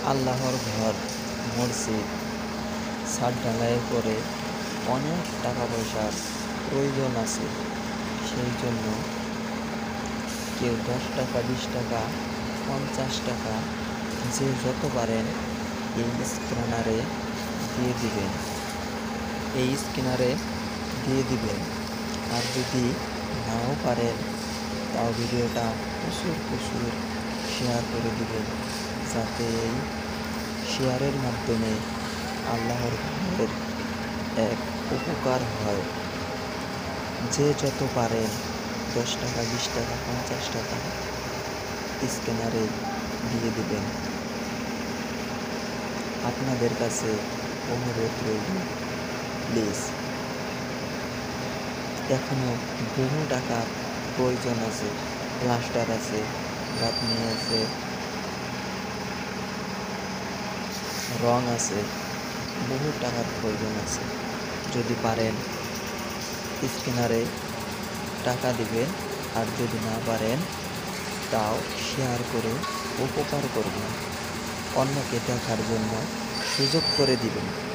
আল্লাহর ঘর, মসজিদ, ছাদ ঢালাইয়ের পরে অনেক টাকা পয়সার প্রয়োজন আছে। সেই জন্য কেউ 10 টাকা, 20 টাকা, 50 টাকা, যে যত পারেন এই স্ক্যানারে দিয়ে দিবেন। এই স্ক্যানারে দিয়ে দিবেন। আর যদি নাও পারেন তাও ভিডিওটা প্রচুর শেয়ার করে দিবেন, যাতে এই শেয়ারের মাধ্যমে আল্লাহর ঘরের এক উপকার হয়। যে যত পারেন 10 টাকা, 20 টাকা, 50 টাকা স্ক্যানারে দিয়ে দিবেন। আপনাদের কাছে অনুরোধ রইল, প্লিজ। এখনও বহু টাকার প্রয়োজন আছে, প্লাস্টার আছে, গাঁথনি আছে, রং আছে, বহু টাকার প্রয়োজন আছে। যদি পারেন স্ক্যানারে টাকা দিবেন, আর যদি না পারেন তাও শেয়ার করে উপকার করবেন, অন্যকে দেখার জন্য সুযোগ করে দিবেন।